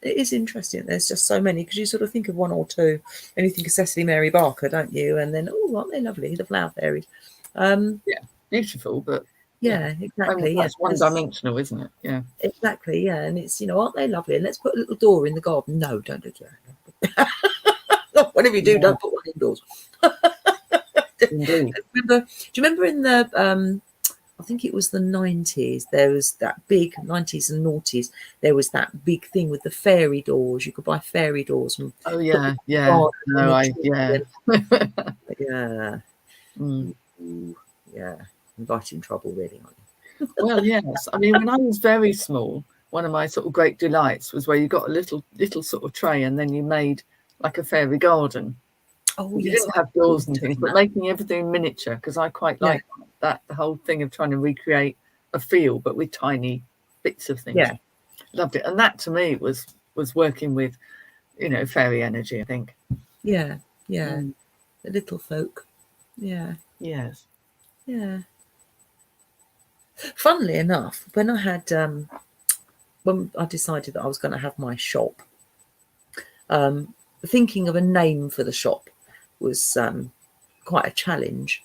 is interesting. There's just so many, because you sort of think of one or two and you think of Cecily Mary Barker, don't you? And then, aren't they lovely, the flower fairies? Beautiful, but exactly. It's one-dimensional, isn't it? Yeah, exactly. Yeah, and it's, aren't they lovely? And let's put a little door in the garden. No, don't do that. Whatever you do, don't put one indoors. Indeed. Do you remember in the I think it was the 90s, there was that big 90s and noughties, there was that big thing with the fairy doors. You could buy fairy doors and inviting trouble really, aren't you? Well, yes. I mean, when I was very small, one of my sort of great delights was where you got a little sort of tray and then you made like a fairy garden. You didn't have doors and things, but making everything miniature, because I quite like that, the whole thing of trying to recreate a feel, but with tiny bits of things. Yeah, loved it. And that to me was working with, fairy energy, I think. Yeah, the little folk. Yeah. Yes. Yeah. Funnily enough, when I had when I decided that I was going to have my shop, thinking of a name for the shop was quite a challenge,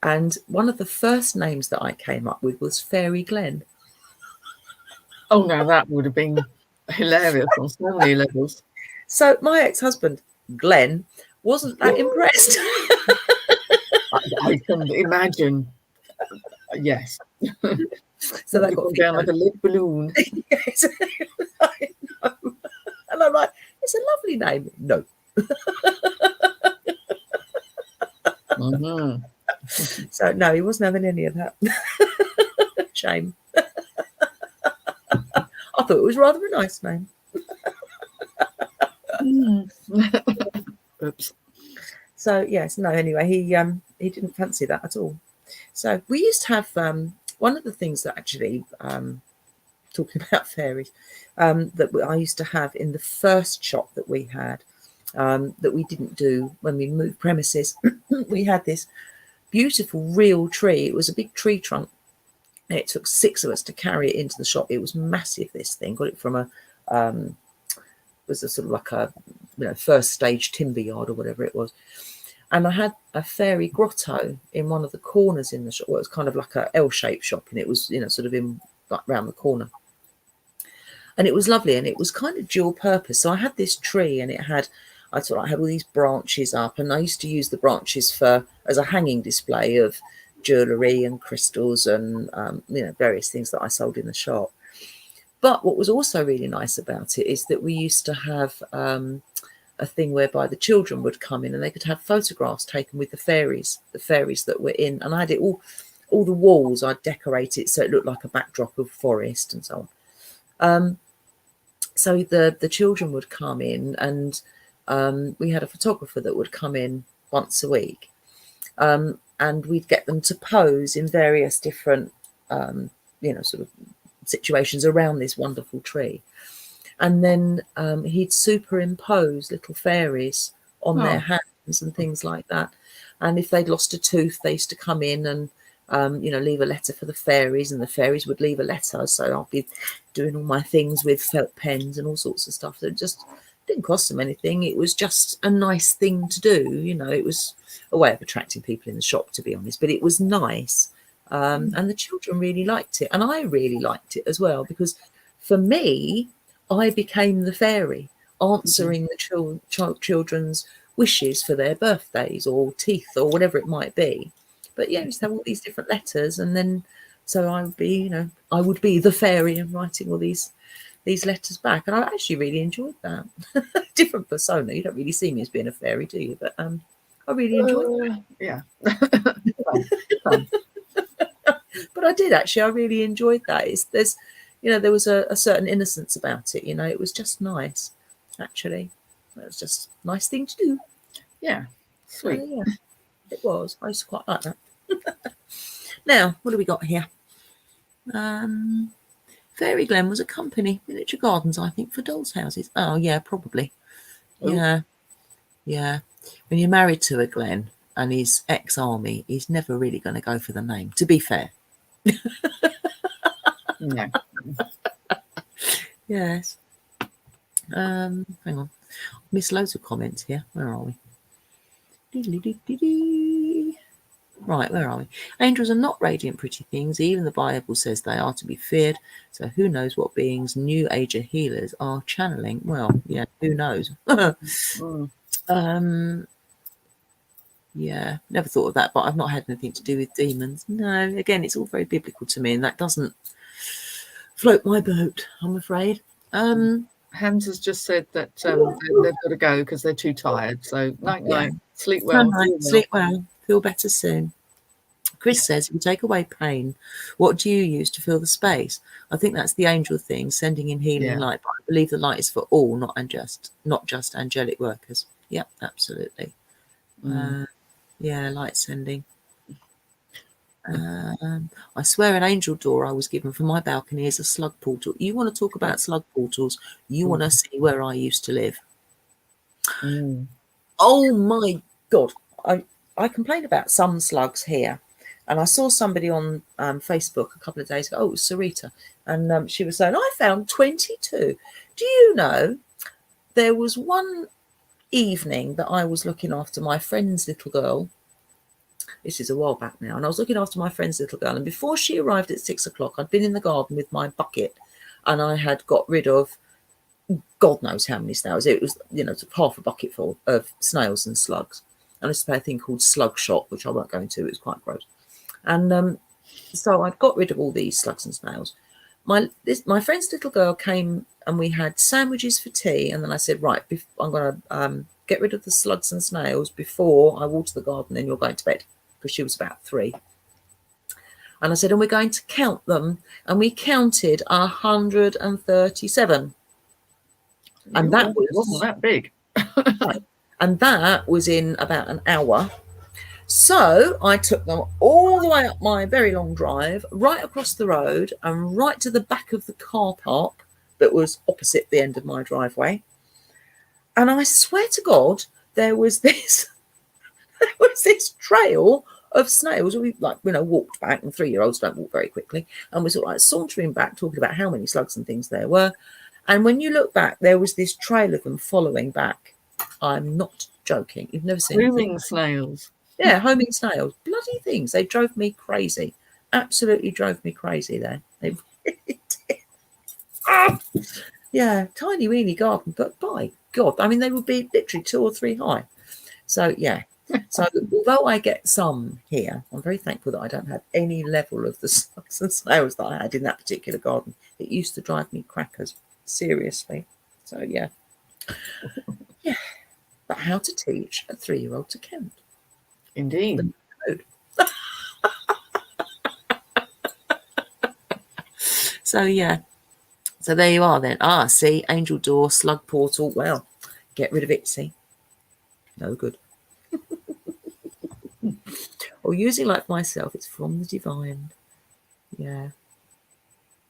and one of the first names that I came up with was Fairy Glen. Oh no, that would have been hilarious on so many levels. So my ex-husband Glenn wasn't that impressed. I can imagine. Yes. So that Probably got gone down like a lead balloon. Yes. I know. And I'm like, it's a lovely name. No. Mm-hmm. So no, he wasn't having any of that. Shame. I thought it was rather a nice name. Oops. So yes, no. Anyway, he didn't fancy that at all. So we used to have one of the things that actually talking about fairies that I used to have in the first shop that we had that we didn't do when we moved premises. We had this beautiful real tree. It was a big tree trunk. And it took 6 of us to carry it into the shop. It was massive. This thing got it from a was a sort of like a first stage timber yard or whatever it was. And I had a fairy grotto in one of the corners in the shop. Well, it was kind of like a L-shaped shop, and it was sort of in like round the corner. And it was lovely, and it was kind of dual purpose. So I had this tree, and I had all these branches up, and I used to use the branches as a hanging display of jewellery and crystals and various things that I sold in the shop. But what was also really nice about it is that we used to have a thing whereby the children would come in and they could have photographs taken with the fairies that were in. And I had it all the walls, I'd decorate it so it looked like a backdrop of forest and so on. So the children would come in, and we had a photographer that would come in once a week, and we'd get them to pose in various different sort of situations around this wonderful tree. And then he'd superimpose little fairies on their hands and things like that. And if they'd lost a tooth, they used to come in and leave a letter for the fairies, and the fairies would leave a letter. So I'll be doing all my things with felt pens and all sorts of stuff that just didn't cost them anything. It was just a nice thing to do. It was a way of attracting people in the shop, to be honest, but it was nice. And the children really liked it, and I really liked it as well, because for me, I became the fairy, answering the children's wishes for their birthdays or teeth or whatever it might be. But yeah, we used to have all these different letters, and then so I would be, the fairy and writing all these letters back, and I actually really enjoyed that. Different persona. You don't really see me as being a fairy, do you? But I really enjoyed that. Yeah. But I did actually. I really enjoyed that. There was a certain innocence about it. It was just nice. Actually, it was just a nice thing to do. Yeah, sweet. Yeah, it was. I used to quite like that. Now, what do we got here? Fairy Glen was a company, miniature gardens, I think, for dolls' houses. Oh, yeah, probably. Yeah. When you're married to a Glen and he's ex-army, he's never really going to go for the name, to be fair. No. Yes. Hang on. Missed loads of comments here. Where are we? Right, where are we? Angels are not radiant, pretty things. Even the Bible says they are to be feared. So who knows what beings New Age healers are channeling? Well, yeah, who knows? Yeah, never thought of that, but I've not had anything to do with demons. No, again, it's all very biblical to me, and that doesn't float my boat, I'm afraid. Hans has just said that they've got to go because they're too tired. So night. Sleep well. Sleep well. Feel better soon. Chris says, if you take away pain, what do you use to fill the space? I think that's the angel thing, sending in healing light. But I believe the light is for all, not just angelic workers. Yep, absolutely. Light sending. I swear an angel door I was given for my balcony is a slug portal. You want to talk about slug portals? You want to see where I used to live? Oh my God. I complained about some slugs here, and I saw somebody on Facebook a couple of days ago. Oh, it was Sarita, and she was saying, I found 22. Do you know, there was one evening that I was looking after my friend's little girl. This is a while back now, and I was looking after my friend's little girl, and before she arrived at 6 o'clock, I'd been in the garden with my bucket, and I had got rid of God knows how many snails. It was, half a bucket full of snails and slugs. And I used to play a thing called Slug Shot, which I won't go into. It was quite gross. And so I got rid of all these slugs and snails. My friend's little girl came and we had sandwiches for tea. And then I said, right, I'm going to get rid of the slugs and snails before I water the garden. Then you're going to bed, because she was about 3. And I said, and we're going to count them. And we counted 137. And that wasn't that big. And that was in about an hour. So I took them all the way up my very long drive, right across the road and right to the back of the car park that was opposite the end of my driveway. And I swear to God, there was this trail of snails. We walked back, and 3-year-olds don't walk very quickly. And we sort of like sauntering back, talking about how many slugs and things there were. And when you look back, there was this trail of them following back. I'm not joking. You've never seen homing snails. Yeah, homing snails. Bloody things. They drove me crazy. Absolutely drove me crazy there. They really did. Yeah, tiny weeny garden, but by God, I mean, they would be literally 2 or 3 high. So, yeah. So, although I get some here, I'm very thankful that I don't have any level of the slugs and snails that I had in that particular garden. It used to drive me crackers. Seriously. So, yeah. Yeah. But how to teach a 3-year-old to count. Indeed. So, yeah. So there you are then. See, angel door, slug portal. Well, get rid of it, see. No good. Or using like myself, it's from the divine. Yeah.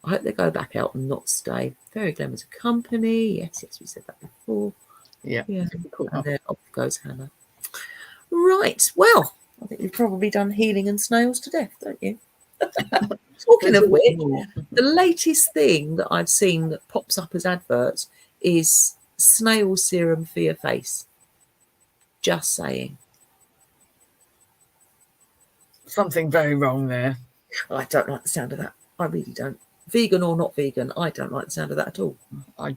I hope they go back out and not stay. Fairy Glamour's a company. Yes, we said that before. Yeah. Cool. And then off goes Hannah. Right. Well, I think you've probably done healing and snails to death, don't you? Talking of which, the latest thing that I've seen that pops up as adverts is snail serum for your face. Just saying. Something very wrong there. I don't like the sound of that. I really don't. Vegan or not vegan, I don't like the sound of that at all. It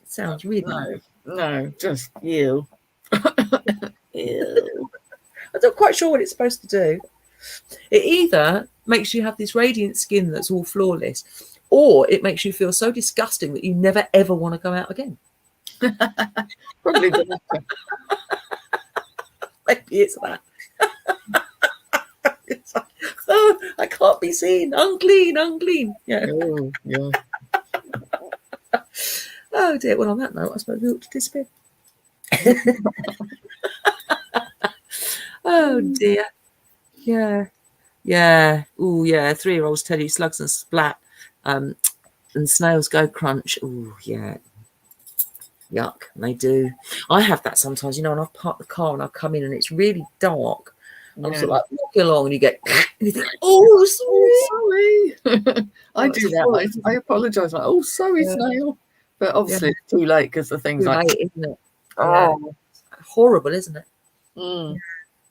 sounds really... No, just you. Ew. I'm not quite sure what it's supposed to do. It either makes you have this radiant skin that's all flawless, or it makes you feel so disgusting that you never ever want to go out again. Probably the latter. Maybe it's that. It's like, oh, I can't be seen. Unclean. Yeah. Oh, yeah. Oh dear. Well, on that note, I suppose we ought to disappear. Oh dear. Yeah. Oh yeah. 3-year-olds tell you slugs and splat, and snails go crunch. Oh yeah. Yuck. They do. I have that sometimes, and I've parked the car and I've come in and it's really dark. I'm sort of like walking along and you get, and you think, oh, sorry. I do that. I apologise. Like, oh, sorry, snail. But obviously it's too late because the thing's too like, late, isn't it? Oh, horrible, isn't it?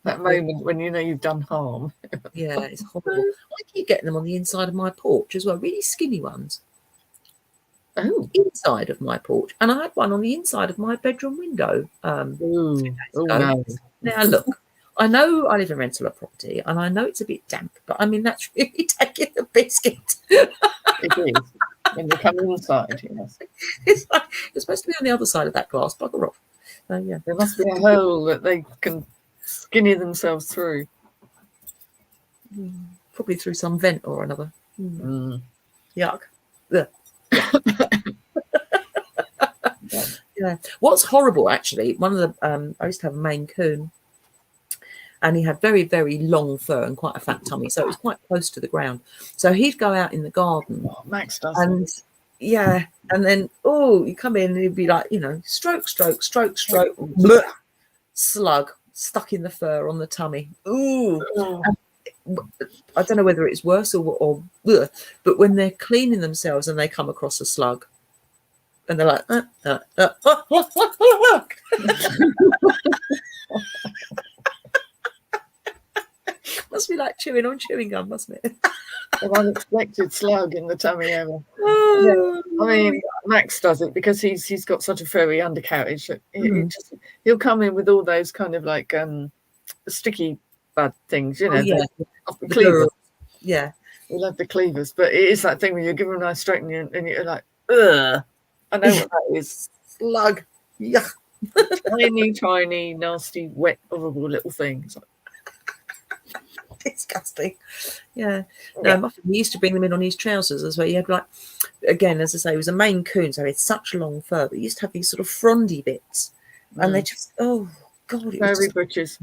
That moment when you know you've done harm. Yeah, it's horrible. I keep getting them on the inside of my porch as well, really skinny ones. Oh, inside of my porch, and I had one on the inside of my bedroom window. No. Now look, I know I live in rental property, and I know it's a bit damp, but I mean that's really taking the biscuit. It is when you come inside. Yes, it's like you're supposed to be on the other side of that glass. Bugger off. So yeah, there must be a hole that they can skinny themselves through. Probably through some vent or another. Yuck. Ugh. Yeah. What's horrible, actually, one of the I used to have a Maine Coon, and he had very, very long fur and quite a fat tummy, so it was quite close to the ground. So he'd go out in the garden. Oh, Max does. And then you come in and he'd be like, stroke, bleh, slug stuck in the fur on the tummy. Ooh. I don't know whether it's worse or bleh, but when they're cleaning themselves and they come across a slug, and they're like, must be like chewing on chewing gum, mustn't it? An unexpected slug in the tummy ever. Yeah. I mean, Max does it because he's got such a furry undercarriage. He'll come in with all those kind of like sticky bud things, you know, the cleavers. Yeah. We love the cleavers, but it is that thing when you give them a nice stroke and you're like, ugh. I know what that is. Slug. Yeah. Tiny, tiny, nasty, wet, horrible little thing. It's like, disgusting. Yeah. No, he used to bring them in on his trousers as well. He had, like, again, as I say, he was a Maine Coon, so he had such long fur, but he used to have these sort of frondy bits. And they just, oh, God. It very butchers.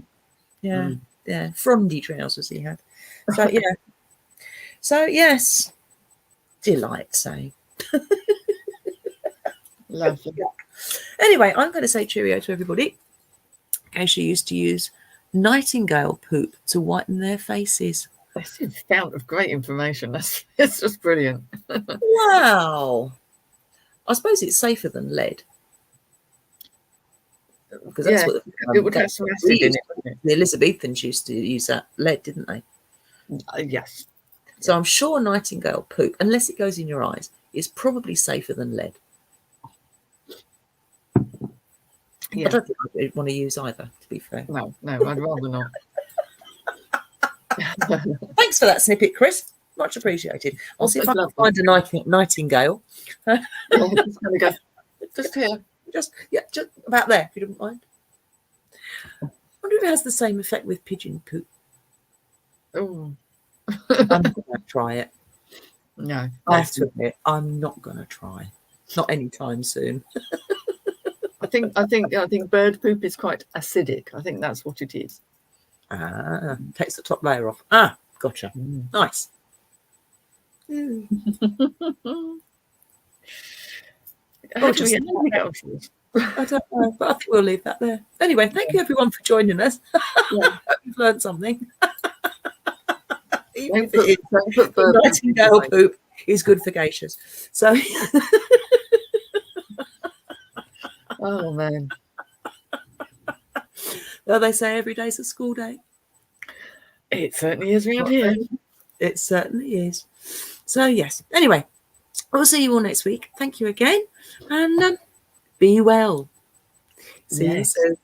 Yeah. Yeah. Frondy trousers he had. So, yeah. So, yes. Delight saying. Lovely. Anyway, I'm going to say cheerio to everybody. Geisha used to use nightingale poop to whiten their faces. This is a fount of great information. It's just brilliant. Wow. I suppose it's safer than lead. Because that's what it would have some acid in it, wouldn't it? The Elizabethans used to use that lead, didn't they? Yes. So I'm sure nightingale poop, unless it goes in your eyes, is probably safer than lead. Yeah. I don't think I'd want to use either, to be fair. No, I'd rather not. Thanks for that snippet, Chris. Much appreciated. I'll see if I can find a nightingale. Just gonna go. Just here. Just about there, if you don't mind. I wonder if it has the same effect with pigeon poop. Oh. I'm not going to try it. No. I have to admit, I'm not going to try. Not anytime soon. I think bird poop is quite acidic. I think that's what it is. Takes the top layer off. Gotcha. Nice. I don't know, but I think we'll leave that there. Anyway, thank you everyone for joining us. Hope you've learned something. Even if nightingale poop is good for geishas. So oh man. Well, they say every day's a school day. It certainly is around here. It certainly is. So yes. Anyway, we'll see you all next week. Thank you again. And be well. See you soon.